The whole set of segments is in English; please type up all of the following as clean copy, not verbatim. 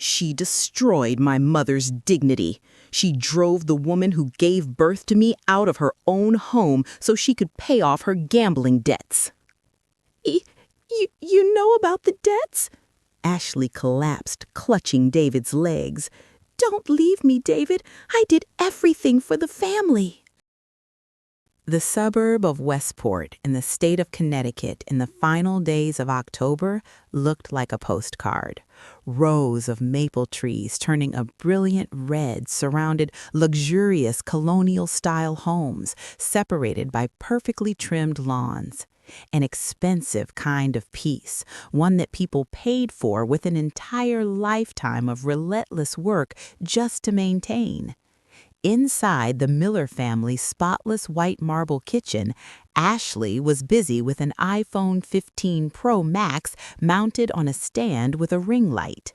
She destroyed my mother's dignity. She drove the woman who gave birth to me out of her own home so she could pay off her gambling debts. You know about the debts? Ashley collapsed, clutching David's legs. Don't leave me, David. I did everything for the family. The suburb of Westport in the state of Connecticut in the final days of October looked like a postcard. Rows of maple trees turning a brilliant red surrounded luxurious colonial-style homes separated by perfectly trimmed lawns. An expensive kind of peace, one that people paid for with an entire lifetime of relentless work just to maintain. Inside the Miller family's spotless white marble kitchen, Ashley was busy with an iPhone 15 Pro Max mounted on a stand with a ring light.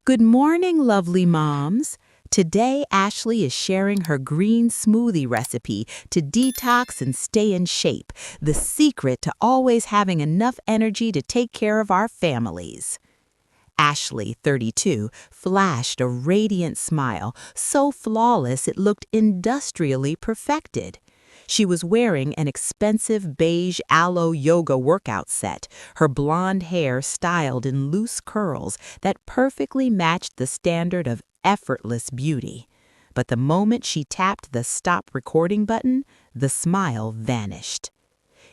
Good morning, lovely moms. Today, Ashley is sharing her green smoothie recipe to detox and stay in shape, the secret to always having enough energy to take care of our families. Ashley, 32, flashed a radiant smile, so flawless it looked industrially perfected. She was wearing an expensive beige aloe yoga workout set, her blonde hair styled in loose curls that perfectly matched the standard of effortless beauty. But the moment she tapped the stop recording button, the smile vanished.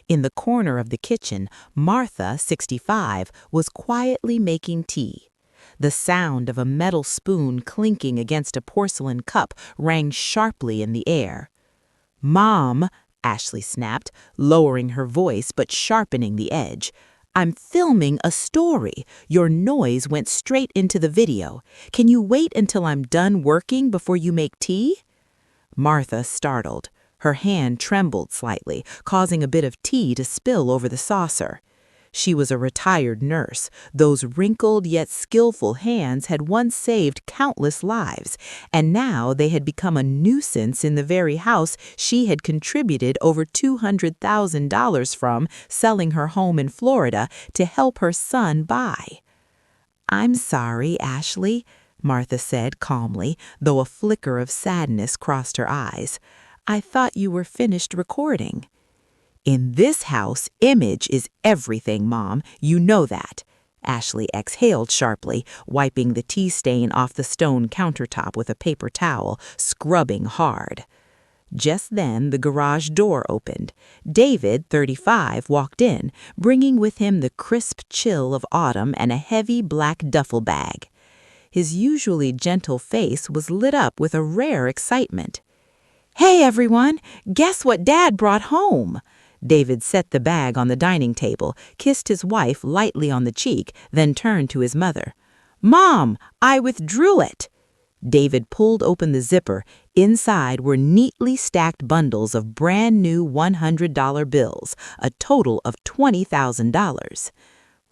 In the corner of the kitchen, Martha, 65, was quietly making tea. The sound of a metal spoon clinking against a porcelain cup rang sharply in the air. "Mom," Ashley snapped, lowering her voice but sharpening the edge. "I'm filming a story. Your noise went straight into the video. Can you wait until I'm done working before you make tea?" Martha startled. Her hand trembled slightly, causing a bit of tea to spill over the saucer. She was a retired nurse. Those wrinkled yet skillful hands had once saved countless lives, and now they had become a nuisance in the very house she had contributed over $200,000 from, selling her home in Florida to help her son buy. "I'm sorry, Ashley," Martha said calmly, though a flicker of sadness crossed her eyes. "I thought you were finished recording." "In this house, image is everything, Mom. You know that." Ashley exhaled sharply, wiping the tea stain off the stone countertop with a paper towel, scrubbing hard. Just then, the garage door opened. David, 35, walked in, bringing with him the crisp chill of autumn and a heavy black duffel bag. His usually gentle face was lit up with a rare excitement. "Hey, everyone! Guess what Dad brought home?" David set the bag on the dining table, kissed his wife lightly on the cheek, then turned to his mother. "Mom, I withdrew it." David pulled open the zipper. Inside were neatly stacked bundles of brand new $100 bills, a total of $20,000.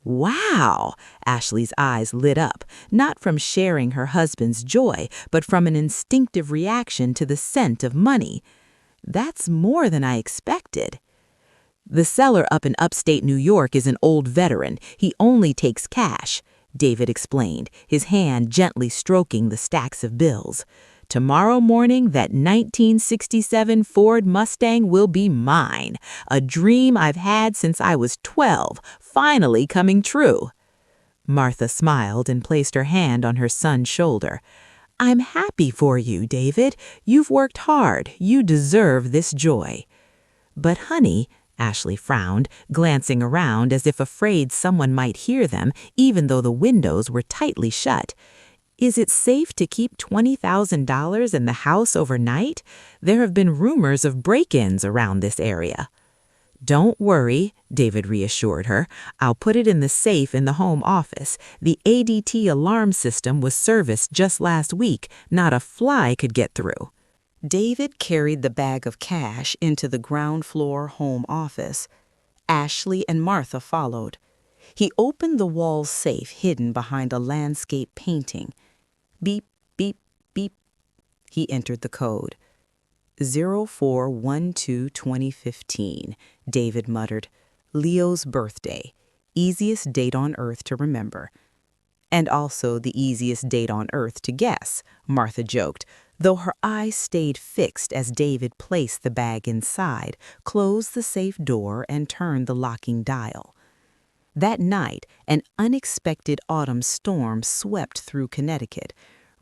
"Wow!" Ashley's eyes lit up, not from sharing her husband's joy, but from an instinctive reaction to the scent of money. "That's more than I expected." "The seller up in upstate New York is an old veteran. He only takes cash," David explained, his hand gently stroking the stacks of bills. "Tomorrow morning, that 1967 Ford Mustang will be mine. A dream I've had since I was 12, finally coming true." Martha smiled and placed her hand on her son's shoulder. "I'm happy for you, David. You've worked hard. You deserve this joy." "But honey," Ashley frowned, glancing around as if afraid someone might hear them, even though the windows were tightly shut. "Is it safe to keep $20,000 in the house overnight? There have been rumors of break-ins around this area." "Don't worry," David reassured her. "I'll put it in the safe in the home office. The ADT alarm system was serviced just last week. Not a fly could get through." David carried the bag of cash into the ground floor home office. Ashley and Martha followed. He opened the wall safe hidden behind a landscape painting. Beep, beep, beep. He entered the code. 04/12/2015, David muttered. "Leo's birthday. Easiest date on earth to remember." And also the easiest date on earth to guess, Martha joked, though her eyes stayed fixed as David placed the bag inside, closed the safe door, and turned the locking dial. That night, an unexpected autumn storm swept through Connecticut.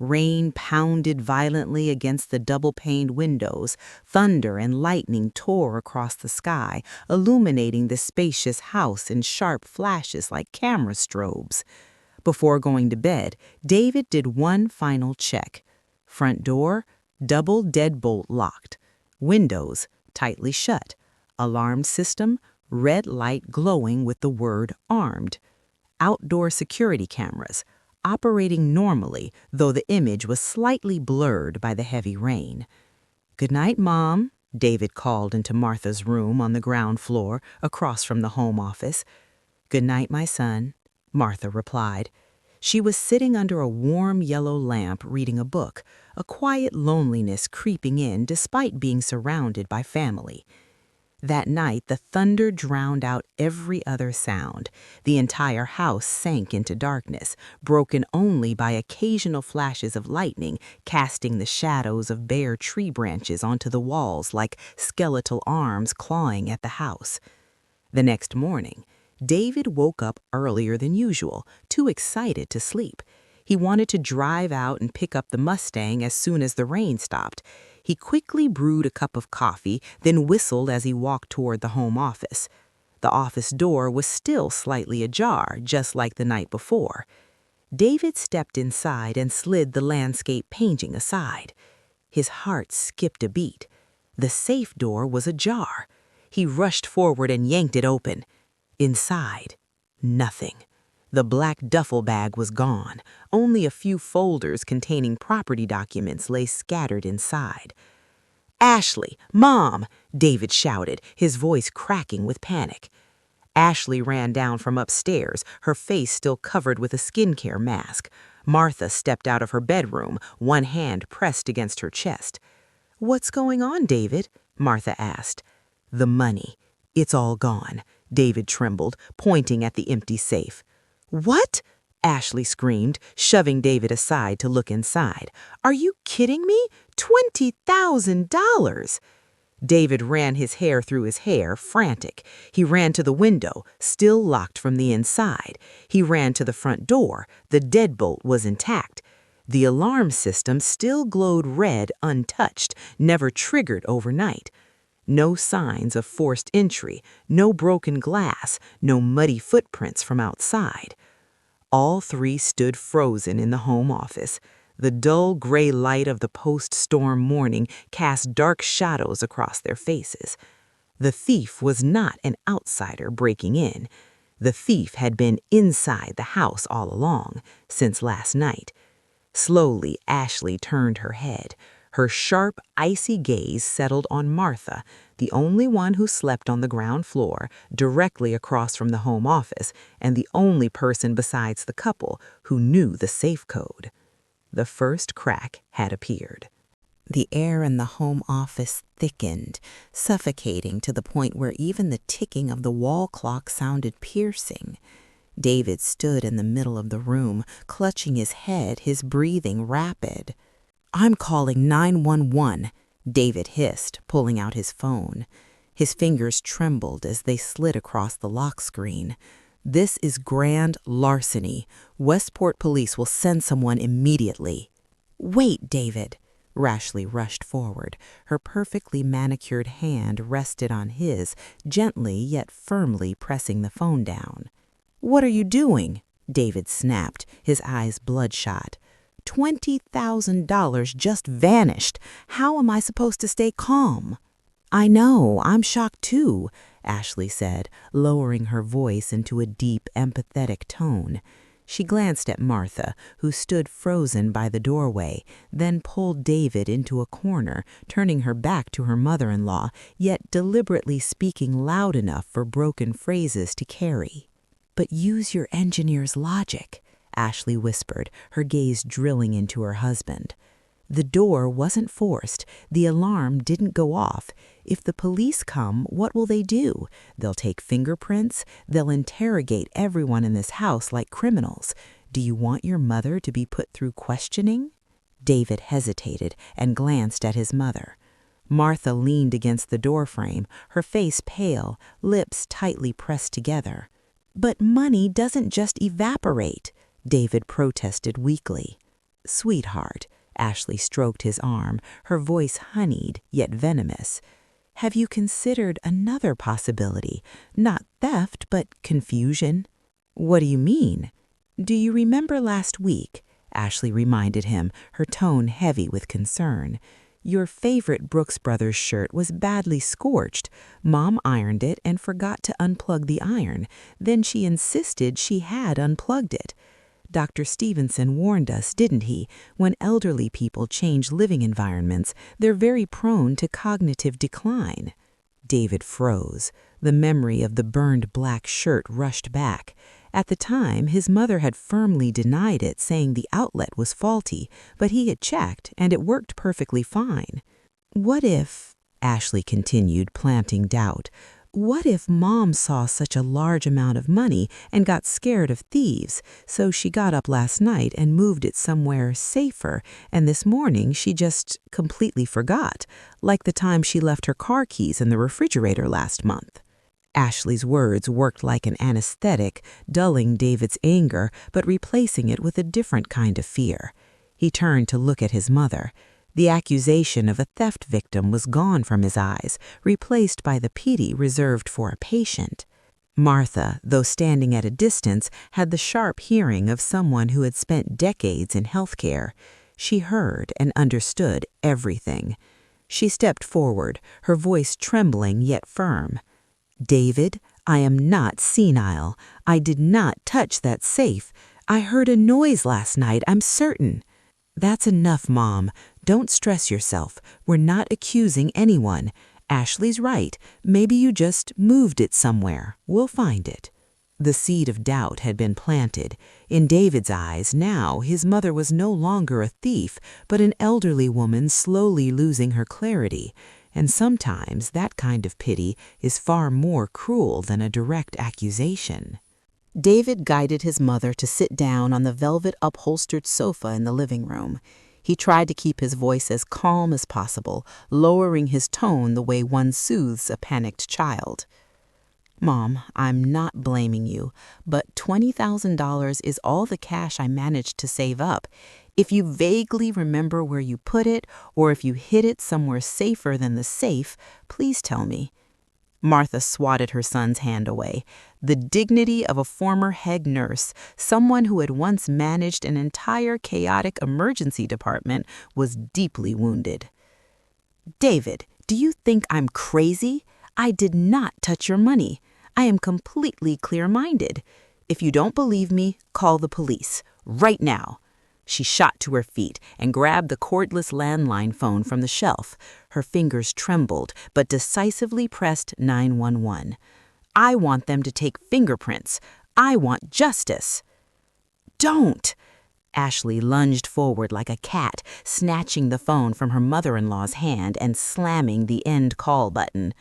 Rain pounded violently against the double-paned windows. Thunder and lightning tore across the sky, illuminating the spacious house in sharp flashes like camera strobes. Before going to bed, David did one final check. Front door, double deadbolt locked. Windows, tightly shut. Alarm system, red light glowing with the word armed. Outdoor security cameras, operating normally, though the image was slightly blurred by the heavy rain. "Good night, Mom," David called into Martha's room on the ground floor across from the home office. "Good night, my son," Martha replied. She was sitting under a warm yellow lamp reading a book, a quiet loneliness creeping in despite being surrounded by family. That night, the thunder drowned out every other sound. The entire house sank into darkness, broken only by occasional flashes of lightning, casting the shadows of bare tree branches onto the walls like skeletal arms clawing at the house. The next morning, David woke up earlier than usual, too excited to sleep. He wanted to drive out and pick up the Mustang as soon as the rain stopped. He quickly brewed a cup of coffee, then whistled as he walked toward the home office. The office door was still slightly ajar, just like the night before. David stepped inside and slid the landscape painting aside. His heart skipped a beat. The safe door was ajar. He rushed forward and yanked it open. Inside, nothing. The black duffel bag was gone. Only a few folders containing property documents lay scattered inside. "Ashley, Mom!" David shouted, his voice cracking with panic. Ashley ran down from upstairs, her face still covered with a skincare mask. Martha stepped out of her bedroom, one hand pressed against her chest. "What's going on, David?" Martha asked. "The money. It's all gone," David trembled, pointing at the empty safe. "What?" Ashley screamed, shoving David aside to look inside. "Are you kidding me? $20,000! David ran his hair through his hair, frantic. He ran to the window, still locked from the inside. He ran to the front door. The deadbolt was intact. The alarm system still glowed red, untouched, never triggered overnight. No signs of forced entry, no broken glass, no muddy footprints from outside. All three stood frozen in the home office. The dull gray light of the post-storm morning cast dark shadows across their faces. The thief was not an outsider breaking in. The thief had been inside the house all along, since last night. Slowly, Ashley turned her head. Her sharp, icy gaze settled on Martha, the only one who slept on the ground floor, directly across from the home office, and the only person besides the couple who knew the safe code. The first crack had appeared. The air in the home office thickened, suffocating to the point where even the ticking of the wall clock sounded piercing. David stood in the middle of the room, clutching his head, his breathing rapid. "I'm calling 911, David hissed, pulling out his phone. His fingers trembled as they slid across the lock screen. "This is grand larceny. Westport police will send someone immediately." "Wait, David." Ashley rushed forward. Her perfectly manicured hand rested on his, gently yet firmly pressing the phone down. "What are you doing?" David snapped, his eyes bloodshot. $20,000 just vanished. How am I supposed to stay calm? "I know, I'm shocked too," Ashley said, lowering her voice into a deep, empathetic tone. She glanced at Martha, who stood frozen by the doorway, then pulled David into a corner, turning her back to her mother-in-law, yet deliberately speaking loud enough for broken phrases to carry. "But use your engineer's logic," Ashley whispered, her gaze drilling into her husband. "The door wasn't forced. The alarm didn't go off. If the police come, what will they do? They'll take fingerprints. They'll interrogate everyone in this house like criminals. Do you want your mother to be put through questioning? David hesitated and glanced at his mother. Martha leaned against the doorframe, her face pale, lips tightly pressed together. But money doesn't just evaporate, David protested weakly. Sweetheart, Ashley stroked his arm, her voice honeyed yet venomous. Have you considered another possibility? Not theft, but confusion? What do you mean? Do you remember last week? Ashley reminded him, her tone heavy with concern. Your favorite Brooks Brothers shirt was badly scorched. Mom ironed it and forgot to unplug the iron. Then she insisted she had unplugged it. Dr. Stevenson warned us, didn't he? When elderly people change living environments, they're very prone to cognitive decline. David froze. The memory of the burned black shirt rushed back. At the time, his mother had firmly denied it, saying the outlet was faulty, but he had checked, and it worked perfectly fine. What if, Ashley continued, planting doubt, what if Mom saw such a large amount of money and got scared of thieves, so she got up last night and moved it somewhere safer, and this morning she just completely forgot, like the time she left her car keys in the refrigerator last month? Ashley's words worked like an anesthetic, dulling David's anger but replacing it with a different kind of fear. He turned to look at his mother. The accusation of a theft victim was gone from his eyes, replaced by the pity reserved for a patient. Martha, though standing at a distance, had the sharp hearing of someone who had spent decades in healthcare. She heard and understood everything. She stepped forward, her voice trembling yet firm. David, I am not senile. I did not touch that safe. I heard a noise last night, I'm certain. That's enough, Mom. Don't stress yourself. We're not accusing anyone. Ashley's right. Maybe you just moved it somewhere. We'll find it. The seed of doubt had been planted. In David's eyes, now, his mother was no longer a thief, but an elderly woman slowly losing her clarity. And sometimes that kind of pity is far more cruel than a direct accusation. David guided his mother to sit down on the velvet upholstered sofa in the living room. He tried to keep his voice as calm as possible, lowering his tone the way one soothes a panicked child. Mom, I'm not blaming you, but $20,000 is all the cash I managed to save up. If you vaguely remember where you put it, or if you hid it somewhere safer than the safe, please tell me. Martha swatted her son's hand away. The dignity of a former head nurse, someone who had once managed an entire chaotic emergency department, was deeply wounded. David, do you think I'm crazy? I did not touch your money. I am completely clear-minded. If you don't believe me, call the police. Right now. She shot to her feet and grabbed the cordless landline phone from the shelf. Her fingers trembled, but decisively pressed 911. I want them to take fingerprints. I want justice. Don't! Ashley lunged forward like a cat, snatching the phone from her mother-in-law's hand and slamming the end call button.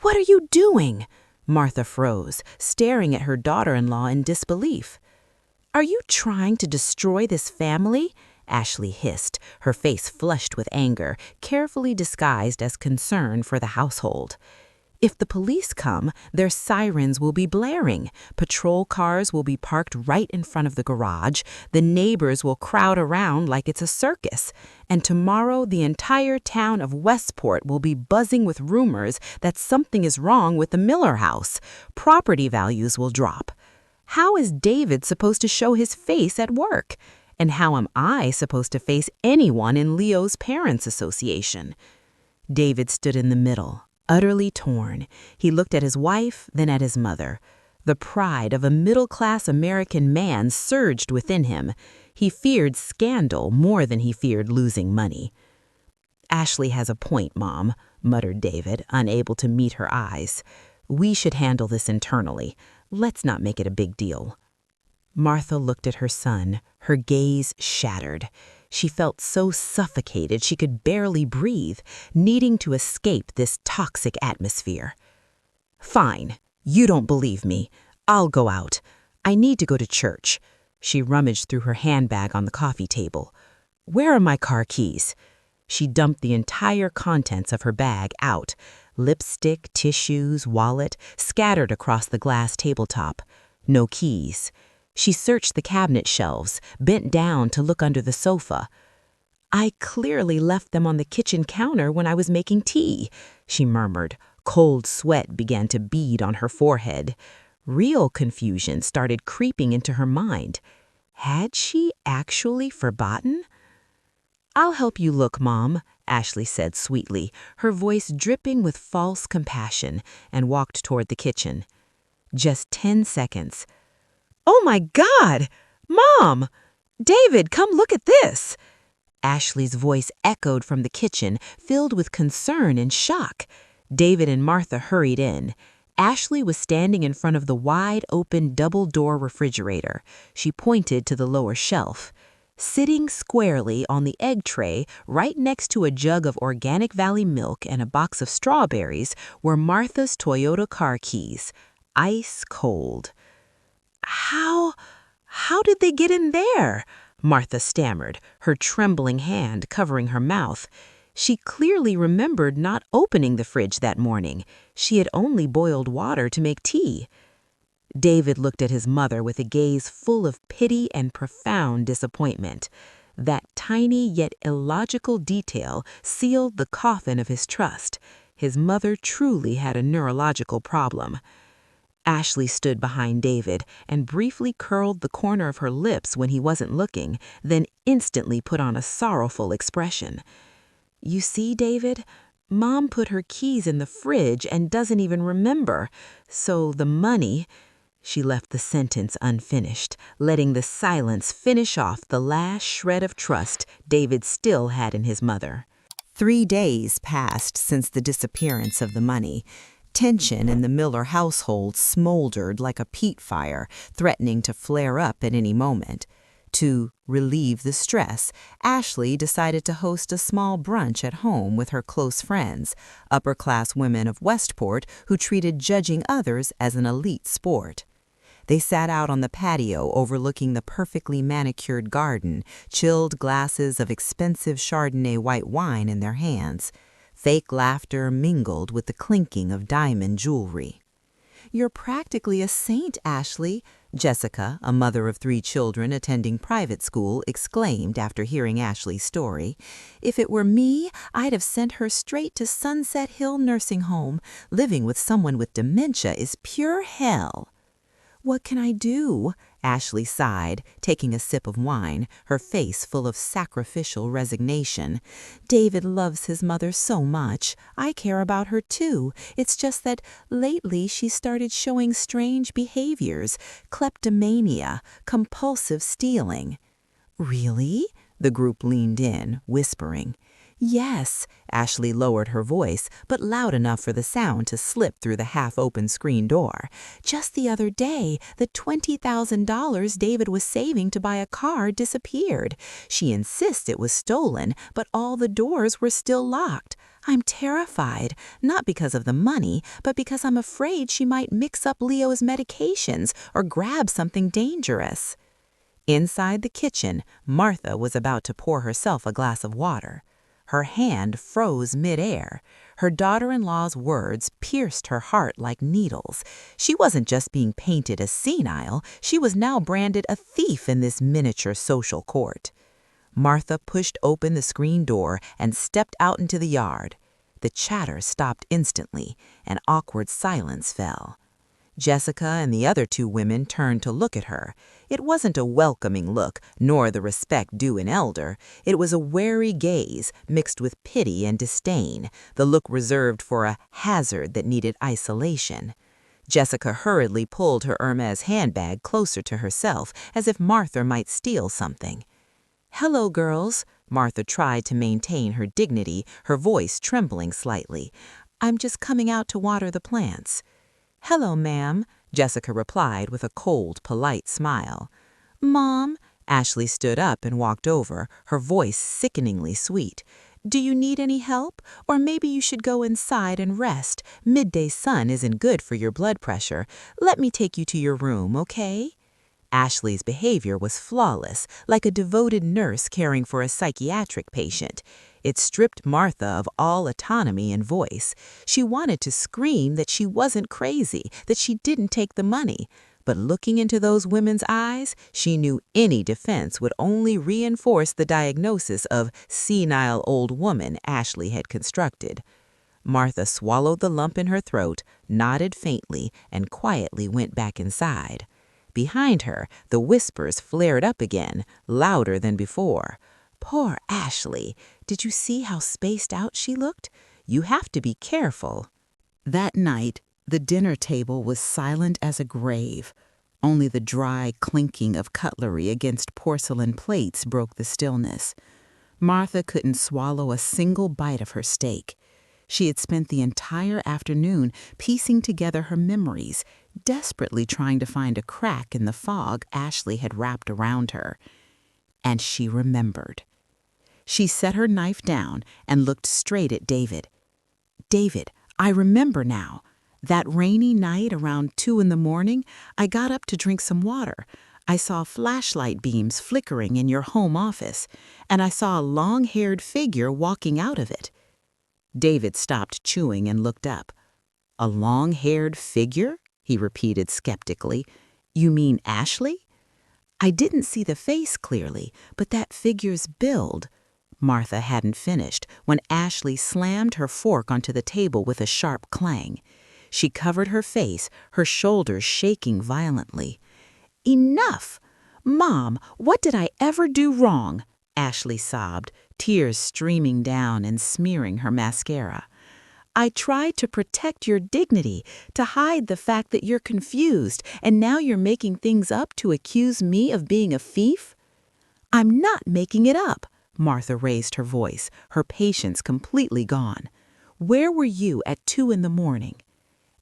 What are you doing? Martha froze, staring at her daughter-in-law in disbelief. Are you trying to destroy this family? Ashley hissed, her face flushed with anger, carefully disguised as concern for the household. If the police come, their sirens will be blaring. Patrol cars will be parked right in front of the garage. The neighbors will crowd around like it's a circus. And tomorrow, the entire town of Westport will be buzzing with rumors that something is wrong with the Miller house. Property values will drop. How is David supposed to show his face at work? And how am I supposed to face anyone in Leo's Parents Association? David stood in the middle, utterly torn. He looked at his wife, then at his mother. The pride of a middle-class American man surged within him. He feared scandal more than he feared losing money. Ashley has a point, Mom, muttered David, unable to meet her eyes. We should handle this internally. Let's not make it a big deal. Martha looked at her son, her gaze shattered. She felt so suffocated she could barely breathe, needing to escape this toxic atmosphere. Fine, you don't believe me. I'll go out. I need to go to church. She rummaged through her handbag on the coffee table. "Where are my car keys?" She dumped the entire contents of her bag out. Lipstick, tissues, wallet, scattered across the glass tabletop. No keys. She searched the cabinet shelves, bent down to look under the sofa. "I clearly left them on the kitchen counter when I was making tea," she murmured. Cold sweat began to bead on her forehead. Real confusion started creeping into her mind. Had she actually forgotten? "I'll help you look, Mom," Ashley said sweetly, her voice dripping with false compassion, and walked toward the kitchen. Just 10 seconds. "Oh my God! Mom! David, come look at this!" Ashley's voice echoed from the kitchen, filled with concern and shock. David and Martha hurried in. Ashley was standing in front of the wide-open double-door refrigerator. She pointed to the lower shelf. Sitting squarely on the egg tray, right next to a jug of Organic Valley milk and a box of strawberries, were Martha's Toyota car keys, ice cold. How did they get in there?" Martha stammered, her trembling hand covering her mouth. She clearly remembered not opening the fridge that morning. She had only boiled water to make tea. David looked at his mother with a gaze full of pity and profound disappointment. That tiny yet illogical detail sealed the coffin of his trust. His mother truly had a neurological problem. Ashley stood behind David and briefly curled the corner of her lips when he wasn't looking, then instantly put on a sorrowful expression. "You see, David, Mom put her keys in the fridge and doesn't even remember. So the money—" She left the sentence unfinished, letting the silence finish off the last shred of trust David still had in his mother. 3 days passed since the disappearance of the money. Tension in the Miller household smoldered like a peat fire, threatening to flare up at any moment. To relieve the stress, Ashley decided to host a small brunch at home with her close friends, upper-class women of Westport who treated judging others as an elite sport. They sat out on the patio overlooking the perfectly manicured garden, chilled glasses of expensive Chardonnay white wine in their hands. Fake laughter mingled with the clinking of diamond jewelry. "You're practically a saint, Ashley," Jessica, a mother of 3 children attending private school, exclaimed after hearing Ashley's story. "If it were me, I'd have sent her straight to Sunset Hill Nursing Home. Living with someone with dementia is pure hell." "What can I do?" Ashley sighed, taking a sip of wine, her face full of sacrificial resignation. "David loves his mother so much. I care about her too. It's just that lately she's started showing strange behaviors, kleptomania, compulsive stealing." "Really?" The group leaned in, whispering. "Yes," Ashley lowered her voice, but loud enough for the sound to slip through the half-open screen door. "Just the other day, the $20,000 David was saving to buy a car disappeared. She insists it was stolen, but all the doors were still locked. I'm terrified, not because of the money, but because I'm afraid she might mix up Leo's medications or grab something dangerous." Inside the kitchen, Martha was about to pour herself a glass of water. Her hand froze midair. Her daughter-in-law's words pierced her heart like needles. She wasn't just being painted as senile, she was now branded a thief in this miniature social court. Martha pushed open the screen door and stepped out into the yard. The chatter stopped instantly. An awkward silence fell. Jessica and the other 2 women turned to look at her. It wasn't a welcoming look, nor the respect due an elder. It was a wary gaze, mixed with pity and disdain, the look reserved for a hazard that needed isolation. Jessica hurriedly pulled her Hermes handbag closer to herself, as if Martha might steal something. "Hello, girls." Martha tried to maintain her dignity, her voice trembling slightly. "I'm just coming out to water the plants." "Hello, ma'am," Jessica replied with a cold, polite smile. "Mom," Ashley stood up and walked over, her voice sickeningly sweet. "Do you need any help? Or maybe you should go inside and rest. Midday sun isn't good for your blood pressure. Let me take you to your room, okay?" Ashley's behavior was flawless, like a devoted nurse caring for a psychiatric patient. It stripped Martha of all autonomy and voice. She wanted to scream that she wasn't crazy, that she didn't take the money. But looking into those women's eyes, she knew any defense would only reinforce the diagnosis of senile old woman Ashley had constructed. Martha swallowed the lump in her throat, nodded faintly, and quietly went back inside. Behind her, the whispers flared up again, louder than before. "Poor Ashley! Did you see how spaced out she looked? You have to be careful." That night, the dinner table was silent as a grave. Only the dry clinking of cutlery against porcelain plates broke the stillness. Martha couldn't swallow a single bite of her steak. She had spent the entire afternoon piecing together her memories, desperately trying to find a crack in the fog Ashley had wrapped around her. And she remembered. She set her knife down and looked straight at David. "David, I remember now. That rainy night around 2 in the morning, I got up to drink some water. I saw flashlight beams flickering in your home office, and I saw a long-haired figure walking out of it." David stopped chewing and looked up. "A long-haired figure?" he repeated skeptically. "You mean Ashley?" "I didn't see the face clearly, but that figure's build." Martha hadn't finished when Ashley slammed her fork onto the table with a sharp clang. She covered her face, her shoulders shaking violently. "Enough! Mom, what did I ever do wrong?" Ashley sobbed, tears streaming down and smearing her mascara. "I tried to protect your dignity, to hide the fact that you're confused, and now you're making things up to accuse me of being a thief?" "I'm not making it up." Martha raised her voice, her patience completely gone. "Where were you at 2 in the morning?"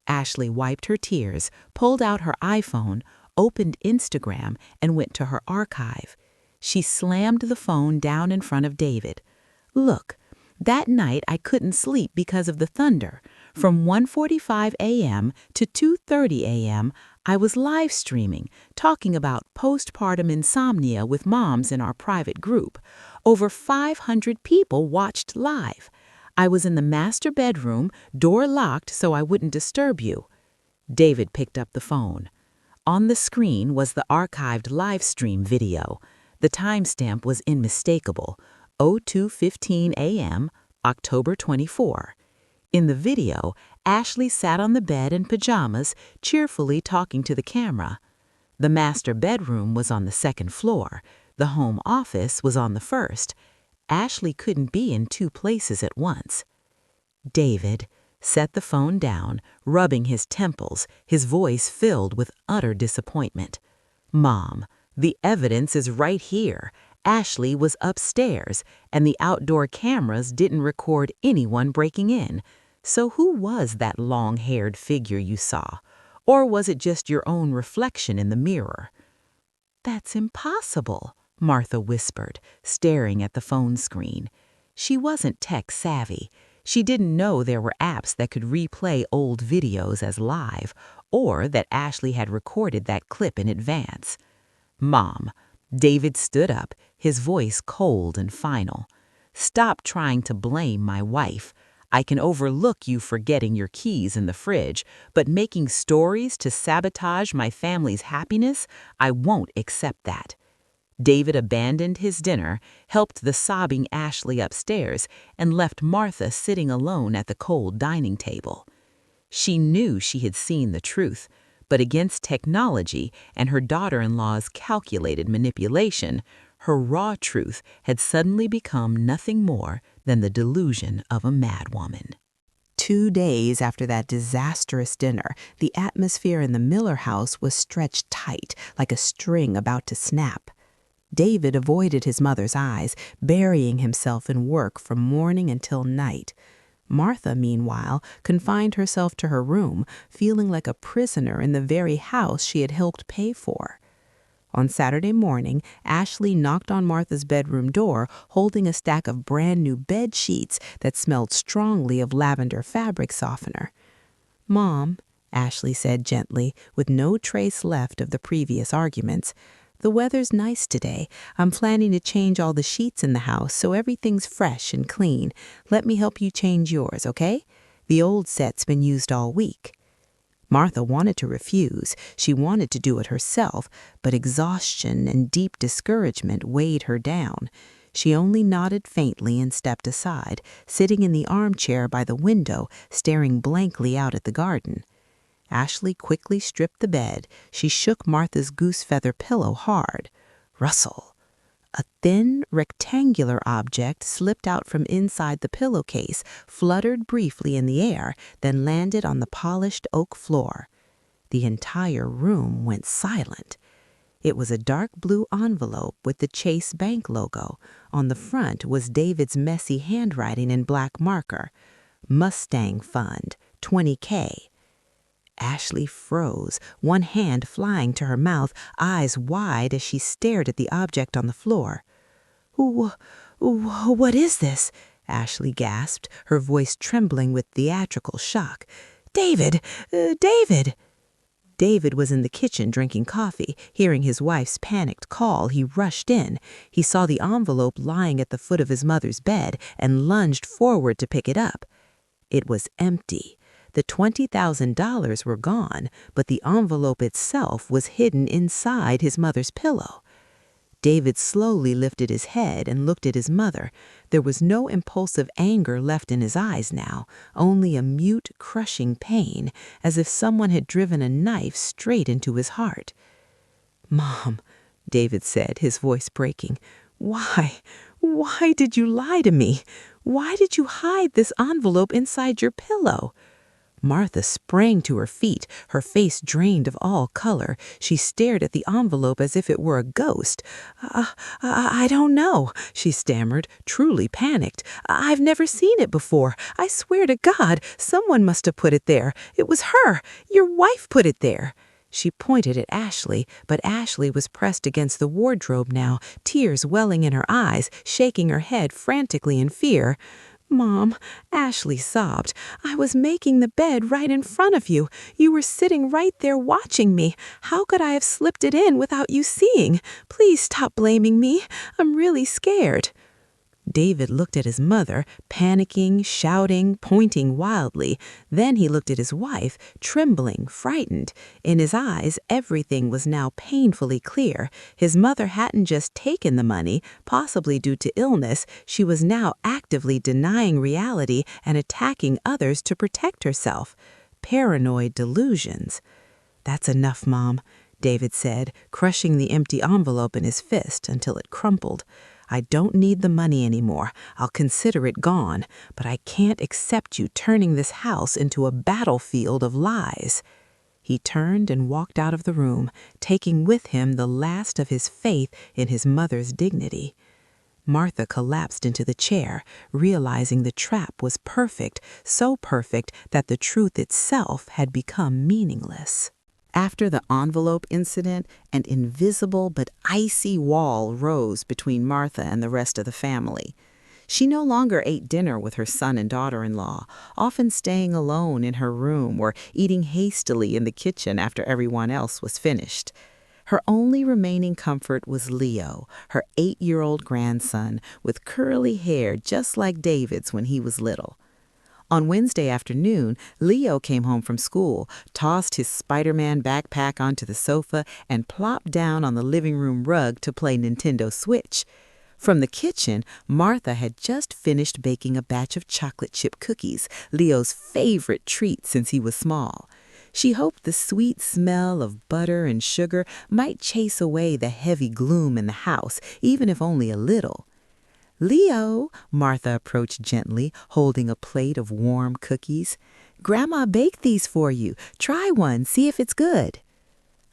Ashley wiped her tears, pulled out her iPhone, opened Instagram, and went to her archive. She slammed the phone down in front of David. "Look, that night I couldn't sleep because of the thunder. From 1:45 a.m. to 2:30 a.m., I was live streaming, talking about postpartum insomnia with moms in our private group. Over 500 people watched live. I was in the master bedroom, door locked so I wouldn't disturb you." David picked up the phone. On the screen was the archived live stream video. The timestamp was unmistakable, 02:15 a.m., October 24. In the video, Ashley sat on the bed in pajamas, cheerfully talking to the camera. The master bedroom was on the second floor. The home office was on the first. Ashley couldn't be in 2 places at once. David set the phone down, rubbing his temples, his voice filled with utter disappointment. "Mom, the evidence is right here. Ashley was upstairs, and the outdoor cameras didn't record anyone breaking in. So who was that long-haired figure you saw? Or was it just your own reflection in the mirror?" "That's impossible," Martha whispered, staring at the phone screen. She wasn't tech-savvy. She didn't know there were apps that could replay old videos as live, or that Ashley had recorded that clip in advance. "Mom," David stood up, his voice cold and final. "Stop trying to blame my wife. I can overlook you forgetting your keys in the fridge, but making stories to sabotage my family's happiness, I won't accept that." David abandoned his dinner, helped the sobbing Ashley upstairs, and left Martha sitting alone at the cold dining table. She knew she had seen the truth, but against technology and her daughter-in-law's calculated manipulation, her raw truth had suddenly become nothing more than the delusion of a madwoman. 2 days after that disastrous dinner, the atmosphere in the Miller house was stretched tight, like a string about to snap. David avoided his mother's eyes, burying himself in work from morning until night. Martha, meanwhile, confined herself to her room, feeling like a prisoner in the very house she had helped pay for. On Saturday morning, Ashley knocked on Martha's bedroom door, holding a stack of brand-new bed sheets that smelled strongly of lavender fabric softener. "Mom, Ashley said gently, with no trace left of the previous arguments. "The weather's nice today. I'm planning to change all the sheets in the house so everything's fresh and clean. Let me help you change yours, okay? The old set's been used all week." Martha wanted to refuse. She wanted to do it herself, but exhaustion and deep discouragement weighed her down. She only nodded faintly and stepped aside, sitting in the armchair by the window, staring blankly out at the garden. Ashley quickly stripped the bed. She shook Martha's goose-feather pillow hard. Rustle. A thin, rectangular object slipped out from inside the pillowcase, fluttered briefly in the air, then landed on the polished oak floor. The entire room went silent. It was a dark blue envelope with the Chase Bank logo. On the front was David's messy handwriting in black marker. Mustang Fund, $20K. Ashley froze, one hand flying to her mouth, eyes wide as she stared at the object on the floor. What is this?" Ashley gasped, her voice trembling with theatrical shock. "David! David!" David was in the kitchen drinking coffee. Hearing his wife's panicked call, he rushed in. He saw the envelope lying at the foot of his mother's bed and lunged forward to pick it up. It was empty. The $20,000 were gone, but the envelope itself was hidden inside his mother's pillow. David slowly lifted his head and looked at his mother. There was no impulsive anger left in his eyes now, only a mute, crushing pain, as if someone had driven a knife straight into his heart. "Mom," David said, his voice breaking, Why did you lie to me? Why did you hide this envelope inside your pillow?" Martha sprang to her feet, her face drained of all color. She stared at the envelope as if it were a ghost. I don't know," she stammered, truly panicked. "I've never seen it before. I swear to God, someone must have put it there. It was her. Your wife put it there." She pointed at Ashley, but Ashley was pressed against the wardrobe now, tears welling in her eyes, shaking her head frantically in fear. "Mom," Ashley sobbed, "I was making the bed right in front of you. You were sitting right there watching me. How could I have slipped it in without you seeing? Please stop blaming me. I'm really scared." David looked at his mother, panicking, shouting, pointing wildly. Then he looked at his wife, trembling, frightened. In his eyes, everything was now painfully clear. His mother hadn't just taken the money, possibly due to illness. She was now actively denying reality and attacking others to protect herself. Paranoid delusions. "That's enough, Mom," David said, crushing the empty envelope in his fist until it crumpled. "I don't need the money anymore. I'll consider it gone, but I can't accept you turning this house into a battlefield of lies." He turned and walked out of the room, taking with him the last of his faith in his mother's dignity. Martha collapsed into the chair, realizing the trap was perfect, so perfect that the truth itself had become meaningless. After the envelope incident, an invisible but icy wall rose between Martha and the rest of the family. She no longer ate dinner with her son and daughter-in-law, often staying alone in her room or eating hastily in the kitchen after everyone else was finished. Her only remaining comfort was Leo, her 8-year-old grandson, with curly hair just like David's when he was little. On Wednesday afternoon, Leo came home from school, tossed his Spider-Man backpack onto the sofa, and plopped down on the living room rug to play Nintendo Switch. From the kitchen, Martha had just finished baking a batch of chocolate chip cookies, Leo's favorite treat since he was small. She hoped the sweet smell of butter and sugar might chase away the heavy gloom in the house, even if only a little. "Leo," Martha approached gently, holding a plate of warm cookies. "Grandma baked these for you. Try one, see if it's good."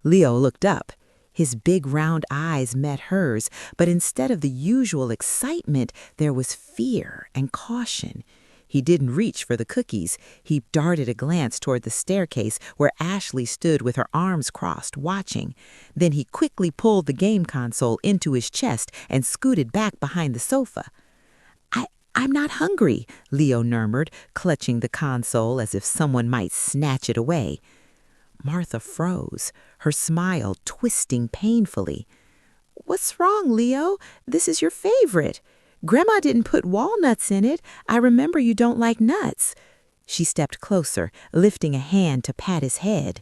Leo looked up. His big round eyes met hers, but instead of the usual excitement, there was fear and caution. He didn't reach for the cookies. He darted a glance toward the staircase where Ashley stood with her arms crossed, watching. Then he quickly pulled the game console into his chest and scooted back behind the sofa. I'm not hungry," Leo murmured, clutching the console as if someone might snatch it away. Martha froze, her smile twisting painfully. "What's wrong, Leo? This is your favorite. Grandma didn't put walnuts in it. I remember you don't like nuts." She stepped closer, lifting a hand to pat his head.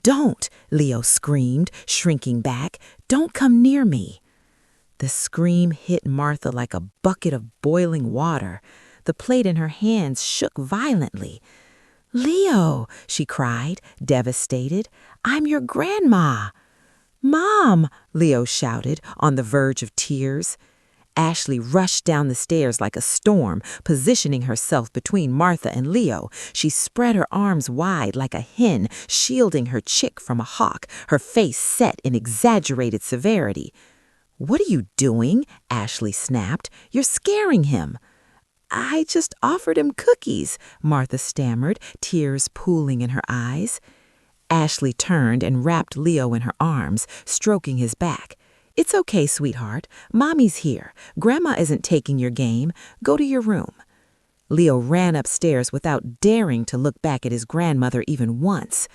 "Don't!" Leo screamed, shrinking back. "Don't come near me." The scream hit Martha like a bucket of boiling water. The plate in her hands shook violently. "Leo," she cried, devastated, "I'm your grandma." "Mom!" Leo shouted, on the verge of tears. Ashley rushed down the stairs like a storm, positioning herself between Martha and Leo. She spread her arms wide like a hen, shielding her chick from a hawk, her face set in exaggerated severity. "What are you doing?" Ashley snapped. "You're scaring him." "I just offered him cookies," Martha stammered, tears pooling in her eyes. Ashley turned and wrapped Leo in her arms, stroking his back. "It's okay, sweetheart. Mommy's here. Grandma isn't taking your game. Go to your room." Leo ran upstairs without daring to look back at his grandmother even once.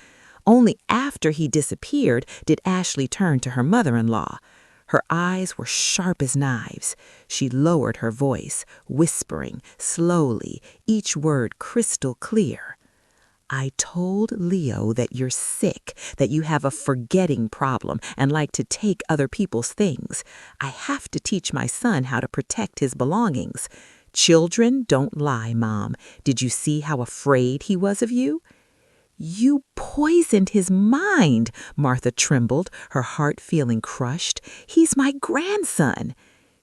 Only after he disappeared did Ashley turn to her mother-in-law. Her eyes were sharp as knives. She lowered her voice, whispering slowly, each word crystal clear. "I told Leo that you're sick, that you have a forgetting problem and like to take other people's things. I have to teach my son how to protect his belongings. Children don't lie, Mom. Did you see how afraid he was of you?" "You poisoned his mind," Martha trembled, her heart feeling crushed. "He's my grandson."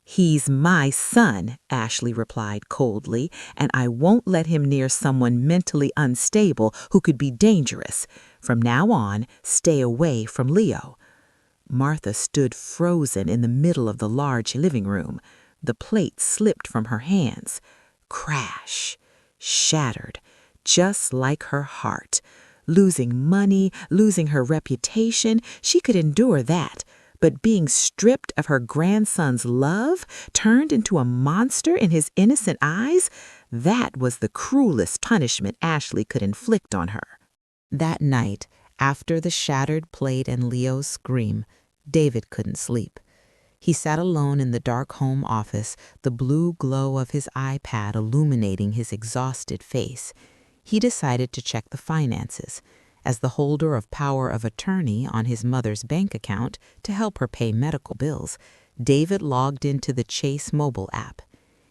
"He's my son," Ashley replied coldly, "and I won't let him near someone mentally unstable who could be dangerous. From now on, stay away from Leo." Martha stood frozen in the middle of the large living room. The plate slipped from her hands. Crash! Shattered, just like her heart. Losing money, losing her reputation, she could endure that. But being stripped of her grandson's love, turned into a monster in his innocent eyes, that was the cruelest punishment Ashley could inflict on her. That night, after the shattered plate and Leo's scream, David couldn't sleep. He sat alone in the dark home office, the blue glow of his iPad illuminating his exhausted face. He decided to check the finances. As the holder of power of attorney on his mother's bank account to help her pay medical bills, David logged into the Chase mobile app.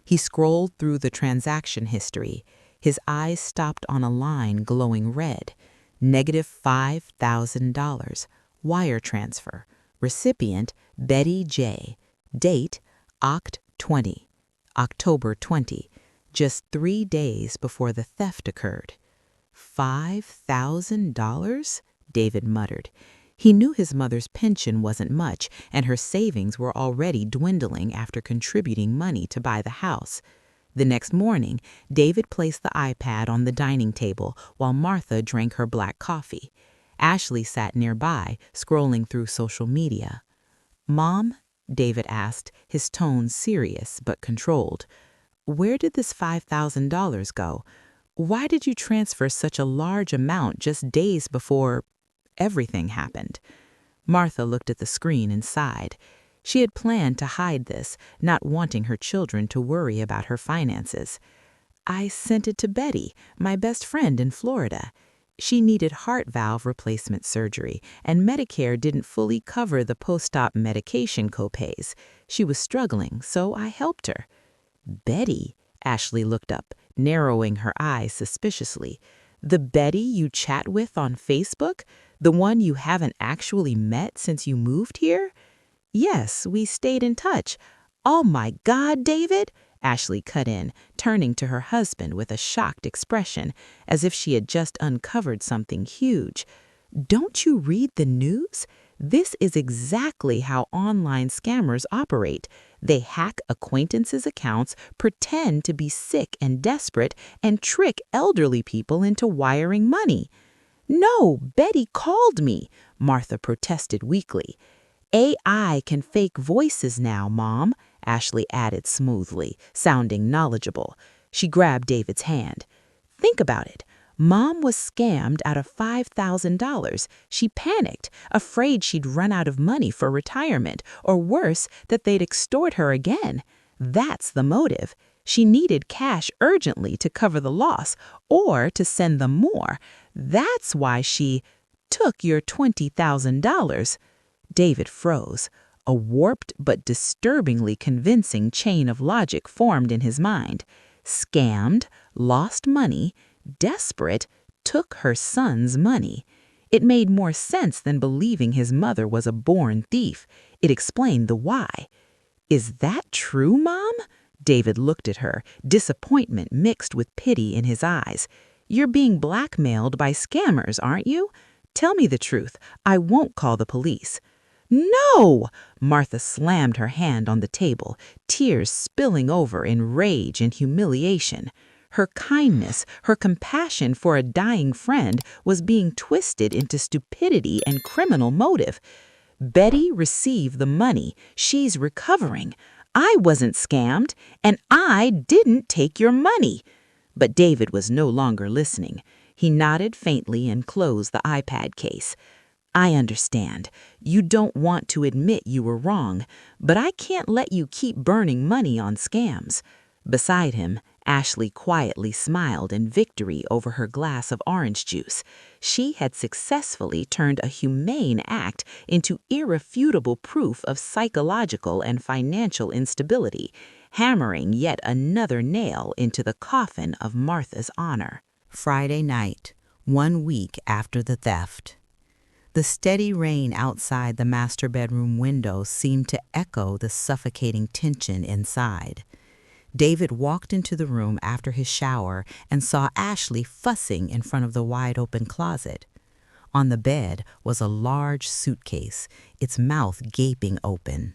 He scrolled through the transaction history. His eyes stopped on a line glowing red. -$5,000. Wire transfer. Recipient Betty J. Date Oct. 20. October 20. Just 3 days before the theft occurred. $5,000? David muttered. He knew his mother's pension wasn't much, and her savings were already dwindling after contributing money to buy the house. The next morning, David placed the iPad on the dining table while Martha drank her black coffee. Ashley sat nearby, scrolling through social media. "Mom?" David asked, his tone serious but controlled. "Where did this $5,000 go? Why did you transfer such a large amount just days before everything happened?" Martha looked at the screen and sighed. She had planned to hide this, not wanting her children to worry about her finances. "I sent it to Betty, my best friend in Florida. She needed heart valve replacement surgery, and Medicare didn't fully cover the post-op medication copays. She was struggling, so I helped her." "Betty?" Ashley looked up, narrowing her eyes suspiciously. "The Betty you chat with on Facebook? The one you haven't actually met since you moved here?" "Yes, we stayed in touch." "Oh my God, David!" Ashley cut in, turning to her husband with a shocked expression, as if she had just uncovered something huge. "Don't you read the news? This is exactly how online scammers operate. They hack acquaintances' accounts, pretend to be sick and desperate, and trick elderly people into wiring money." "No, Betty called me," Martha protested weakly. "AI can fake voices now, Mom," Ashley added smoothly, sounding knowledgeable. She grabbed David's hand. "Think about it. Mom was scammed out of $5,000. She panicked, afraid she'd run out of money for retirement, or worse, that they'd extort her again. That's the motive. She needed cash urgently to cover the loss or to send them more. That's why she took your $20,000. David froze. A warped but disturbingly convincing chain of logic formed in his mind. Scammed, lost money, desperate, took her son's money. It made more sense than believing his mother was a born thief. It explained the why. Is that true, Mom? David looked at her, disappointment mixed with pity in his eyes. You're being blackmailed by scammers, aren't you? Tell me the truth. I won't call the police. No! Martha slammed her hand on the table, tears spilling over in rage and humiliation. Her kindness, her compassion for a dying friend was being twisted into stupidity and criminal motive. Betty received the money. She's recovering. I wasn't scammed, and I didn't take your money. But David was no longer listening. He nodded faintly and closed the iPad case. I understand. You don't want to admit you were wrong, but I can't let you keep burning money on scams. Beside him, Ashley quietly smiled in victory over her glass of orange juice. She had successfully turned a humane act into irrefutable proof of psychological and financial instability, hammering yet another nail into the coffin of Martha's honor. Friday night, 1 week after the theft. The steady rain outside the master bedroom window seemed to echo the suffocating tension inside. David walked into the room after his shower and saw Ashley fussing in front of the wide-open closet. On the bed was a large suitcase, its mouth gaping open.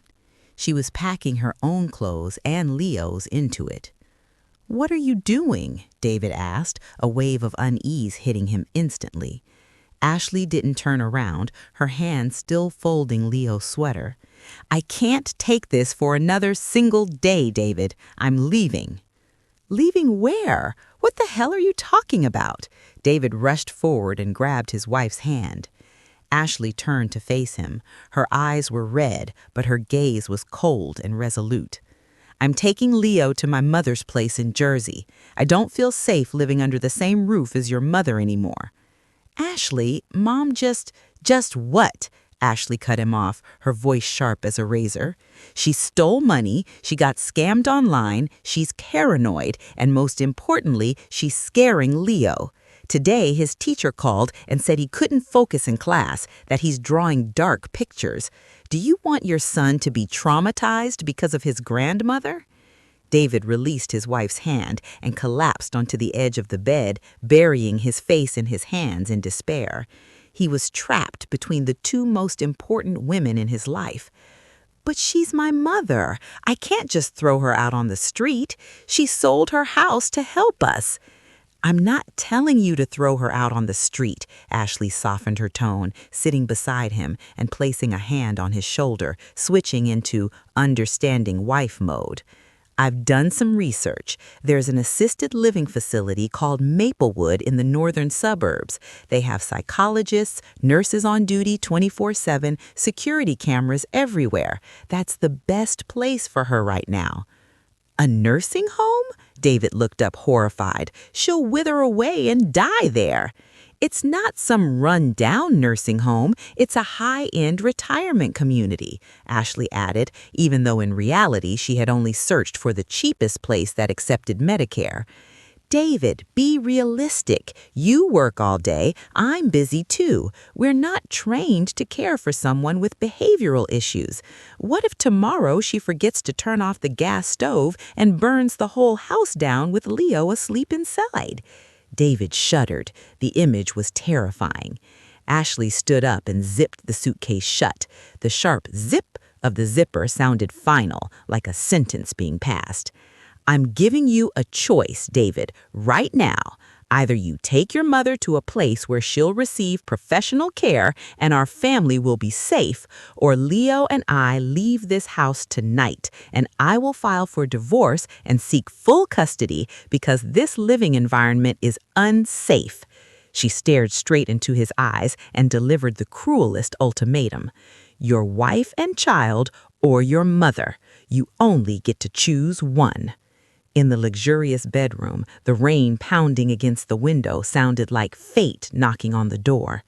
She was packing her own clothes and Leo's into it. "What are you doing?" David asked, a wave of unease hitting him instantly. Ashley didn't turn around, her hand still folding Leo's sweater. "I can't take this for another single day, David. I'm leaving." "Leaving where? What the hell are you talking about?" David rushed forward and grabbed his wife's hand. Ashley turned to face him. Her eyes were red, but her gaze was cold and resolute. "I'm taking Leo to my mother's place in Jersey. I don't feel safe living under the same roof as your mother anymore." "Ashley, Mom just what?" Ashley cut him off, her voice sharp as a razor. "She stole money, she got scammed online, she's paranoid, and most importantly, she's scaring Leo. Today, his teacher called and said he couldn't focus in class, that he's drawing dark pictures. Do you want your son to be traumatized because of his grandmother?" David released his wife's hand and collapsed onto the edge of the bed, burying his face in his hands in despair. He was trapped between the two most important women in his life. "But she's my mother. I can't just throw her out on the street. She sold her house to help us." "I'm not telling you to throw her out on the street," Ashley softened her tone, sitting beside him and placing a hand on his shoulder, switching into understanding wife mode. "I've done some research. There's an assisted living facility called Maplewood in the northern suburbs. They have psychologists, nurses on duty 24/7, security cameras everywhere. That's the best place for her right now." "A nursing home?" David looked up horrified. "She'll wither away and die there." "It's not some run-down nursing home. It's a high-end retirement community," Ashley added, even though in reality she had only searched for the cheapest place that accepted Medicare. "David, be realistic. You work all day. I'm busy too. We're not trained to care for someone with behavioral issues. What if tomorrow she forgets to turn off the gas stove and burns the whole house down with Leo asleep inside?" David shuddered. The image was terrifying. Ashley stood up and zipped the suitcase shut. The sharp zip of the zipper sounded final, like a sentence being passed. "I'm giving you a choice, David, right now. Either you take your mother to a place where she'll receive professional care and our family will be safe, or Leo and I leave this house tonight, and I will file for divorce and seek full custody because this living environment is unsafe." She stared straight into his eyes and delivered the cruelest ultimatum. Your wife and child or your mother. You only get to choose one. In the luxurious bedroom, the rain pounding against the window sounded like fate knocking on the door.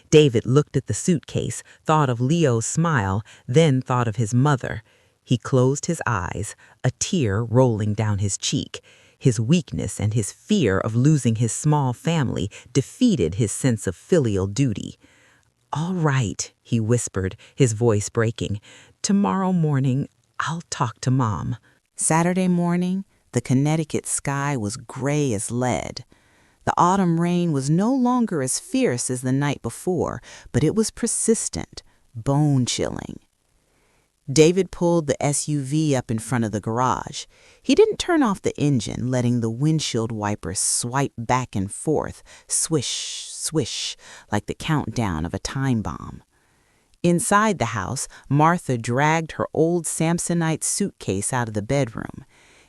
David looked at the suitcase, thought of Leo's smile, then thought of his mother. He closed his eyes, a tear rolling down his cheek. His weakness and his fear of losing his small family defeated his sense of filial duty. "All right," he whispered, his voice breaking. "Tomorrow morning, I'll talk to Mom." Saturday morning, the Connecticut sky was gray as lead. The autumn rain was no longer as fierce as the night before, but it was persistent, bone-chilling. David pulled the SUV up in front of the garage. He didn't turn off the engine, letting the windshield wipers swipe back and forth, swish, swish, like the countdown of a time bomb. Inside the house, Martha dragged her old Samsonite suitcase out of the bedroom.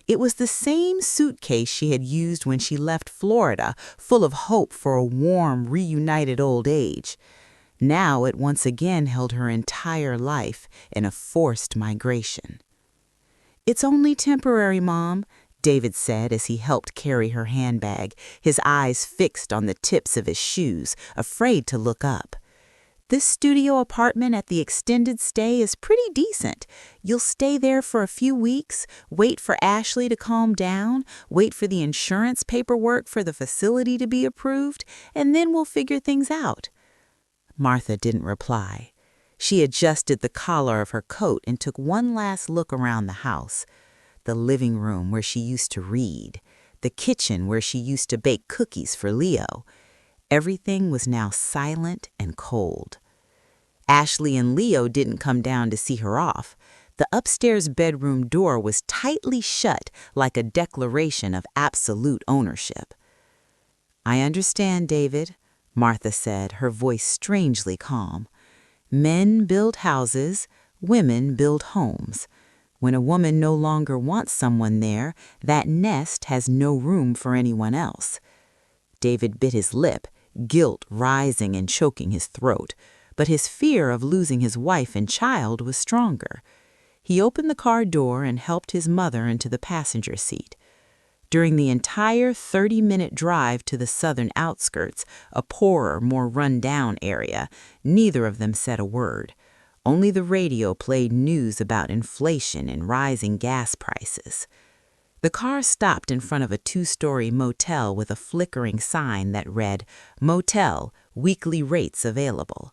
It was the same suitcase she had used when she left Florida, full of hope for a warm, reunited old age. Now it once again held her entire life in a forced migration. "It's only temporary, Mom," David said as he helped carry her handbag, his eyes fixed on the tips of his shoes, afraid to look up. "This studio apartment at the extended stay is pretty decent. You'll stay there for a few weeks, wait for Ashley to calm down, wait for the insurance paperwork for the facility to be approved, and then we'll figure things out." Martha didn't reply. She adjusted the collar of her coat and took one last look around the house. The living room where she used to read, the kitchen where she used to bake cookies for Leo. Everything was now silent and cold. Ashley and Leo didn't come down to see her off. The upstairs bedroom door was tightly shut like a declaration of absolute ownership. "I understand, David," Martha said, her voice strangely calm. "Men build houses, women build homes. When a woman no longer wants someone there, that nest has no room for anyone else." David bit his lip, guilt rising and choking his throat, but his fear of losing his wife and child was stronger. He opened the car door and helped his mother into the passenger seat. During the entire 30-minute drive to the southern outskirts, a poorer, more run-down area, neither of them said a word. Only the radio played news about inflation and rising gas prices. The car stopped in front of a 2-story motel with a flickering sign that read, "Motel, weekly rates available."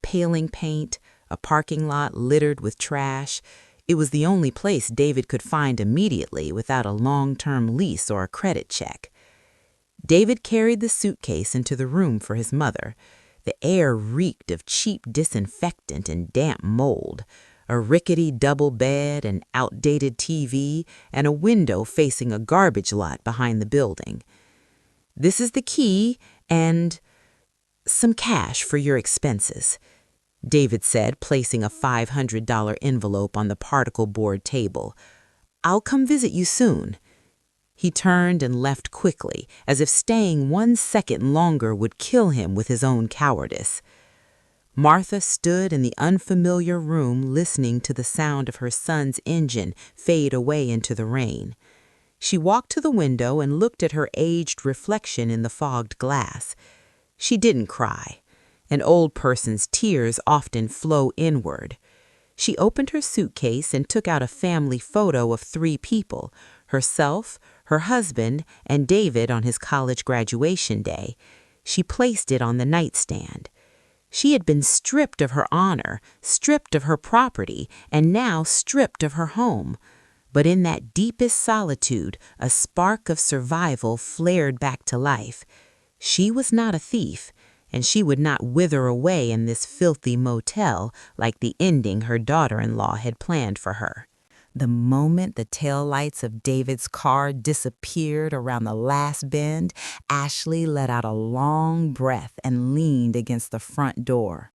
Paling paint, a parking lot littered with trash. It was the only place David could find immediately without a long-term lease or a credit check. David carried the suitcase into the room for his mother. The air reeked of cheap disinfectant and damp mold. A rickety double bed, an outdated TV, and a window facing a garbage lot behind the building. "This is the key and some cash for your expenses," David said, placing a $500 envelope on the particle board table. "I'll come visit you soon." He turned and left quickly, as if staying 1 second longer would kill him with his own cowardice. Martha stood in the unfamiliar room listening to the sound of her son's engine fade away into the rain. She walked to the window and looked at her aged reflection in the fogged glass. She didn't cry. An old person's tears often flow inward. She opened her suitcase and took out a family photo of 3 people, herself, her husband, and David on his college graduation day. She placed it on the nightstand. She had been stripped of her honor, stripped of her property, and now stripped of her home. But in that deepest solitude, a spark of survival flared back to life. She was not a thief, and she would not wither away in this filthy motel like the ending her daughter-in-law had planned for her. The moment the taillights of David's car disappeared around the last bend, Ashley let out a long breath and leaned against the front door.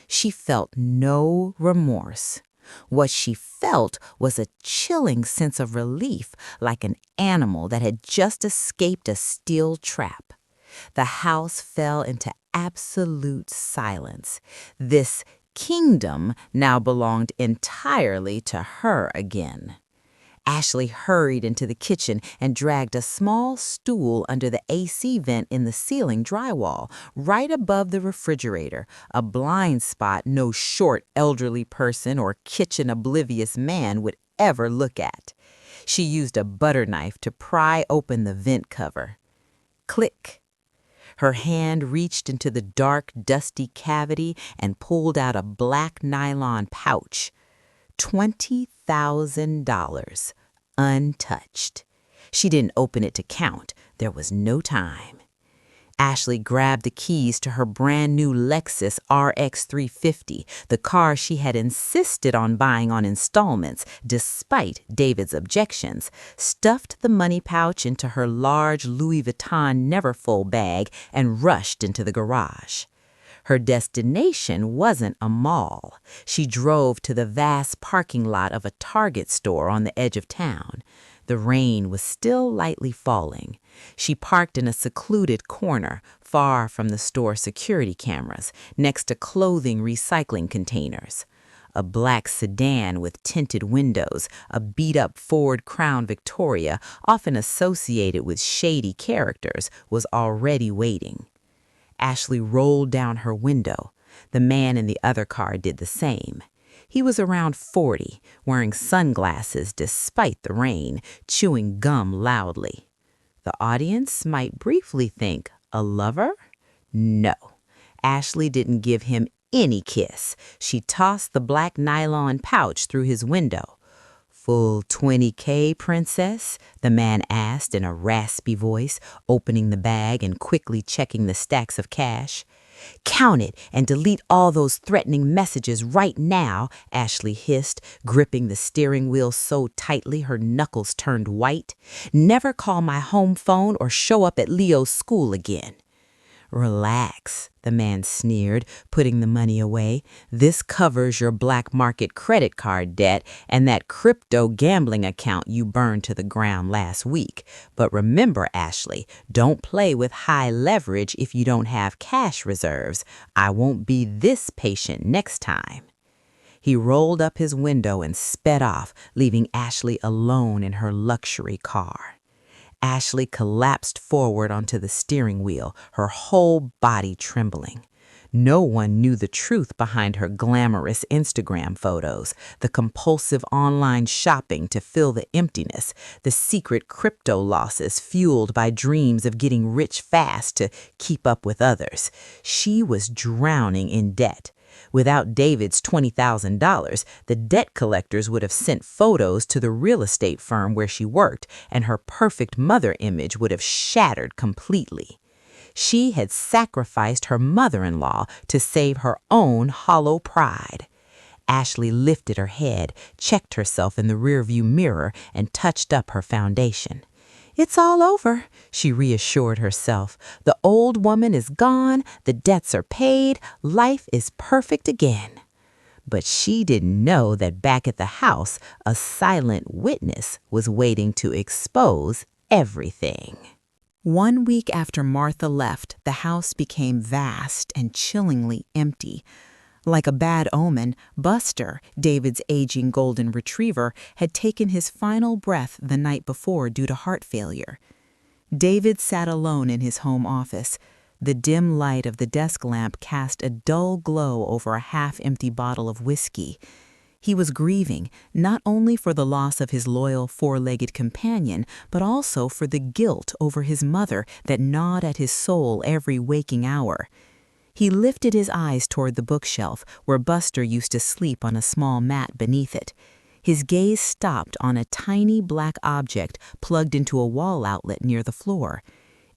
She felt no remorse. What she felt was a chilling sense of relief, like an animal that had just escaped a steel trap. The house fell into absolute silence. This kingdom now belonged entirely to her again. Ashley hurried into the kitchen and dragged a small stool under the AC vent in the ceiling drywall, right above the refrigerator, a blind spot no short elderly person or kitchen-oblivious man would ever look at. She used a butter knife to pry open the vent cover. Click. Her hand reached into the dark, dusty cavity and pulled out a black nylon pouch. $20,000, untouched. She didn't open it to count. There was no time. Ashley grabbed the keys to her brand new Lexus RX 350, the car she had insisted on buying on installments despite David's objections, stuffed the money pouch into her large Louis Vuitton Neverfull bag, and rushed into the garage. Her destination wasn't a mall. She drove to the vast parking lot of a Target store on the edge of town. The rain was still lightly falling. She parked in a secluded corner, far from the store security cameras, next to clothing recycling containers. A black sedan with tinted windows, a beat-up Ford Crown Victoria, often associated with shady characters, was already waiting. Ashley rolled down her window. The man in the other car did the same. He was around 40, wearing sunglasses despite the rain, chewing gum loudly. The audience might briefly think, a lover? No. Ashley didn't give him any kiss. She tossed the black nylon pouch through his window. "Full 20K, princess?" the man asked in a raspy voice, opening the bag and quickly checking the stacks of cash. "Count it and delete all those threatening messages right now," Ashley hissed, gripping the steering wheel so tightly her knuckles turned white. "Never call my home phone or show up at Leo's school again." "Relax," the man sneered, putting the money away. "This covers your black market credit card debt and that crypto gambling account you burned to the ground last week. But remember, Ashley, don't play with high leverage if you don't have cash reserves. I won't be this patient next time." He rolled up his window and sped off, leaving Ashley alone in her luxury car. Ashley collapsed forward onto the steering wheel, her whole body trembling. No one knew the truth behind her glamorous Instagram photos, the compulsive online shopping to fill the emptiness, the secret crypto losses fueled by dreams of getting rich fast to keep up with others. She was drowning in debt. Without David's $20,000, the debt collectors would have sent photos to the real estate firm where she worked, and her perfect mother image would have shattered completely. She had sacrificed her mother-in-law to save her own hollow pride. Ashley lifted her head, checked herself in the rearview mirror, and touched up her foundation. "It's all over," she reassured herself. "The old woman is gone, the debts are paid, life is perfect again." But she didn't know that back at the house, a silent witness was waiting to expose everything. 1 week after Martha left, the house became vast and chillingly empty. Like a bad omen, Buster, David's aging golden retriever, had taken his final breath the night before due to heart failure. David sat alone in his home office. The dim light of the desk lamp cast a dull glow over a half-empty bottle of whiskey. He was grieving, not only for the loss of his loyal four-legged companion, but also for the guilt over his mother that gnawed at his soul every waking hour. He lifted his eyes toward the bookshelf, where Buster used to sleep on a small mat beneath it. His gaze stopped on a tiny black object plugged into a wall outlet near the floor.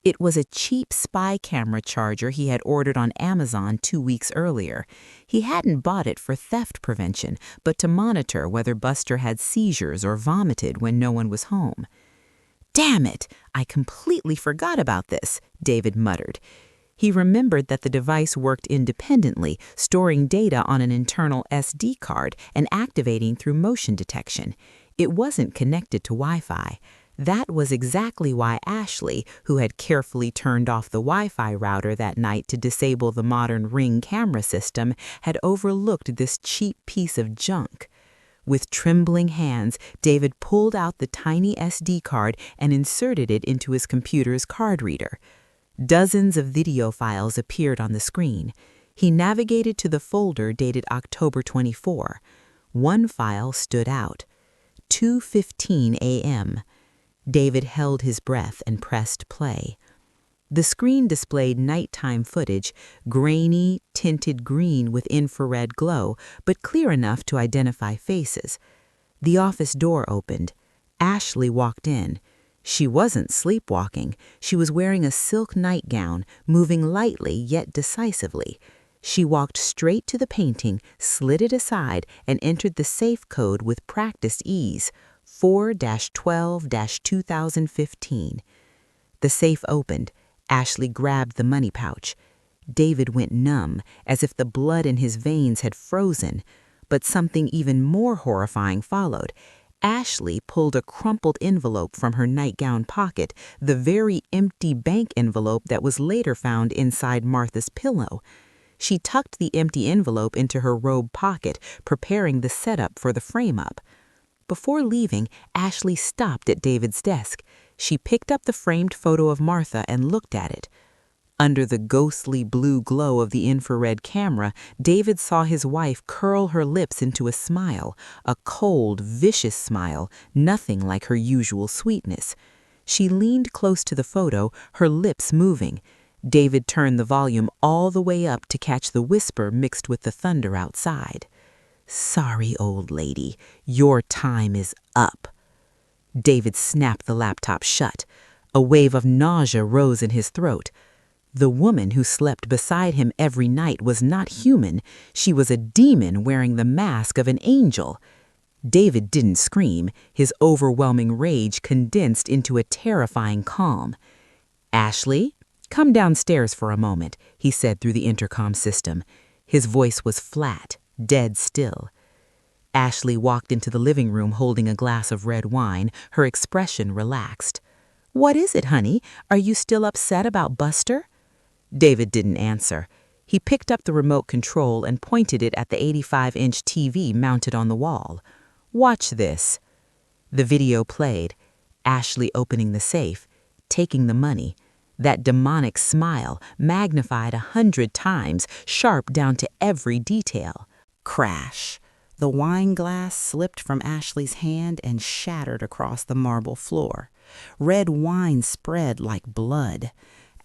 It was a cheap spy camera charger he had ordered on Amazon 2 weeks earlier. He hadn't bought it for theft prevention, but to monitor whether Buster had seizures or vomited when no one was home. "Damn it! I completely forgot about this," David muttered. He remembered that the device worked independently, storing data on an internal SD card and activating through motion detection. It wasn't connected to Wi-Fi. That was exactly why Ashley, who had carefully turned off the Wi-Fi router that night to disable the modern Ring camera system, had overlooked this cheap piece of junk. With trembling hands, David pulled out the tiny SD card and inserted it into his computer's card reader. Dozens of video files appeared on the screen. He navigated to the folder dated October 24. One file stood out. 2:15 a.m. David held his breath and pressed play. The screen displayed nighttime footage, grainy, tinted green with infrared glow, but clear enough to identify faces. The office door opened. Ashley walked in. She wasn't sleepwalking. She was wearing a silk nightgown, moving lightly yet decisively. She walked straight to the painting, slid it aside, and entered the safe code with practiced ease, 4-12-2015. The safe opened. Ashley grabbed the money pouch. David went numb, as if the blood in his veins had frozen. But something even more horrifying followed. Ashley pulled a crumpled envelope from her nightgown pocket, the very empty bank envelope that was later found inside Martha's pillow. She tucked the empty envelope into her robe pocket, preparing the setup for the frame-up. Before leaving, Ashley stopped at David's desk. She picked up the framed photo of Martha and looked at it. Under the ghostly blue glow of the infrared camera, David saw his wife curl her lips into a smile, a cold, vicious smile, nothing like her usual sweetness. She leaned close to the photo, her lips moving. David turned the volume all the way up to catch the whisper mixed with the thunder outside. "Sorry, old lady, your time is up." David snapped the laptop shut. A wave of nausea rose in his throat. The woman who slept beside him every night was not human. She was a demon wearing the mask of an angel. David didn't scream. His overwhelming rage condensed into a terrifying calm. "Ashley, come downstairs for a moment," he said through the intercom system. His voice was flat, dead still. Ashley walked into the living room holding a glass of red wine, her expression relaxed. "What is it, honey? Are you still upset about Buster?" David didn't answer. He picked up the remote control and pointed it at the 85-inch TV mounted on the wall. "Watch this." The video played. Ashley opening the safe, taking the money. That demonic smile, magnified 100 times, sharp down to every detail. Crash. The wine glass slipped from Ashley's hand and shattered across the marble floor. Red wine spread like blood.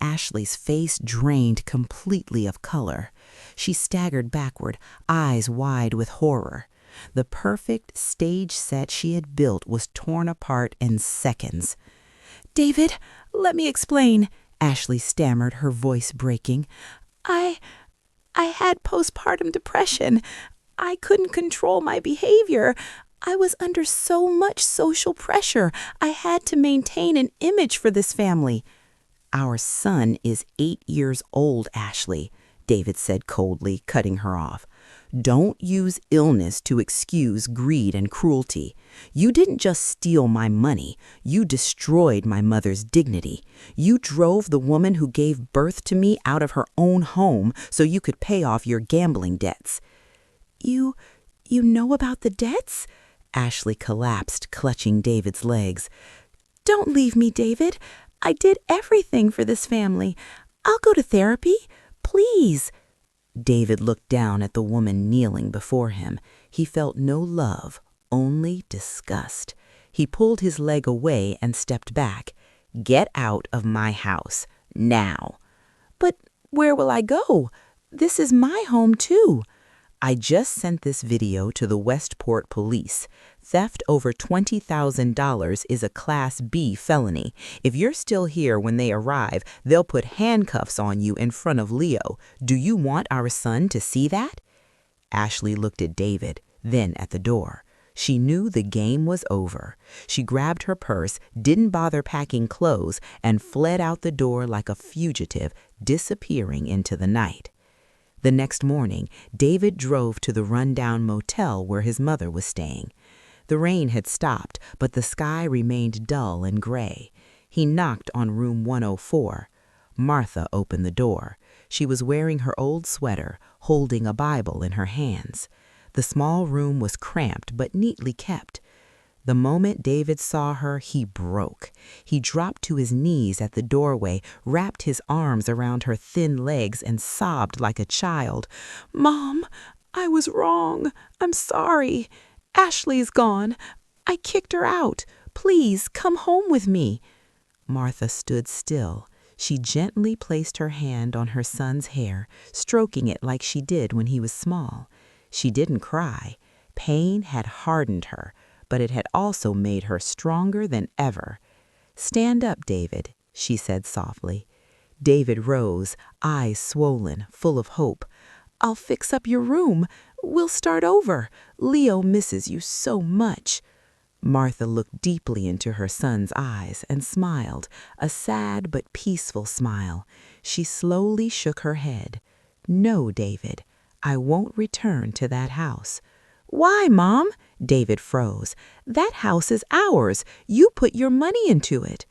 Ashley's face drained completely of color. She staggered backward, eyes wide with horror. The perfect stage set she had built was torn apart in seconds. "David, let me explain," Ashley stammered, her voice breaking. I had postpartum depression. I couldn't control my behavior. I was under so much social pressure. I had to maintain an image for this family." "Our son is 8 years old, Ashley," David said coldly, cutting her off. "Don't use illness to excuse greed and cruelty. You didn't just steal my money. You destroyed my mother's dignity. You drove the woman who gave birth to me out of her own home so you could pay off your gambling debts." You know about the debts?" Ashley collapsed, clutching David's legs. "Don't leave me, David. I did everything for this family. I'll go to therapy. Please." David looked down at the woman kneeling before him. He felt no love, only disgust. He pulled his leg away and stepped back. "Get out of my house, now." "But where will I go? This is my home, too." "I just sent this video to the Westport police. Theft over $20,000 is a Class B felony. If you're still here when they arrive, they'll put handcuffs on you in front of Leo. Do you want our son to see that?" Ashley looked at David, then at the door. She knew the game was over. She grabbed her purse, didn't bother packing clothes, and fled out the door like a fugitive, disappearing into the night. The next morning, David drove to the rundown motel where his mother was staying. The rain had stopped, but the sky remained dull and gray. He knocked on room 104. Martha opened the door. She was wearing her old sweater, holding a Bible in her hands. The small room was cramped but neatly kept. The moment David saw her, he broke. He dropped to his knees at the doorway, wrapped his arms around her thin legs, and sobbed like a child. "Mom, I was wrong. I'm sorry. Ashley's gone. I kicked her out. Please come home with me." Martha stood still. She gently placed her hand on her son's hair, stroking it like she did when he was small. She didn't cry. Pain had hardened her, but it had also made her stronger than ever. "Stand up, David," she said softly. David rose, eyes swollen, full of hope. "I'll fix up your room. We'll start over. Leo misses you so much." Martha looked deeply into her son's eyes and smiled, a sad but peaceful smile. She slowly shook her head. "No, David, I won't return to that house." "Why, Mom?" David froze. "That house is ours. You put your money into it."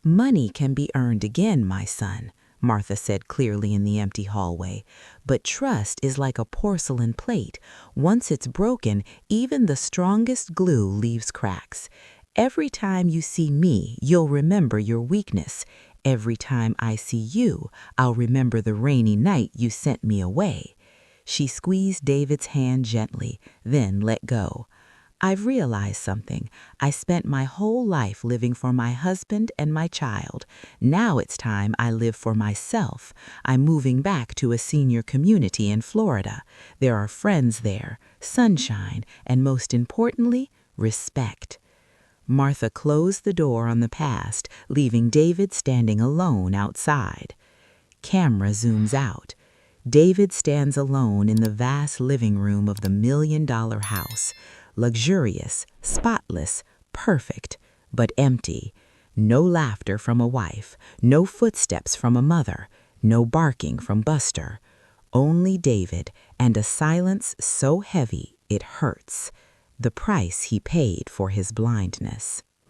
"Money can be earned again, my son," Martha said clearly in the empty hallway. "But trust is like a porcelain plate. Once it's broken, even the strongest glue leaves cracks. Every time you see me, you'll remember your weakness. Every time I see you, I'll remember the rainy night you sent me away." She squeezed David's hand gently, then let go. "I've realized something. I spent my whole life living for my husband and my child. Now it's time I live for myself. I'm moving back to a senior community in Florida. There are friends there, sunshine, and most importantly, respect." Martha closed the door on the past, leaving David standing alone outside. Camera zooms out. David stands alone in the vast living room of the $1 million house. Luxurious, spotless, perfect, but empty. No laughter from a wife, no footsteps from a mother, no barking from Buster. Only David, and a silence so heavy it hurts. The price he paid for his blindness.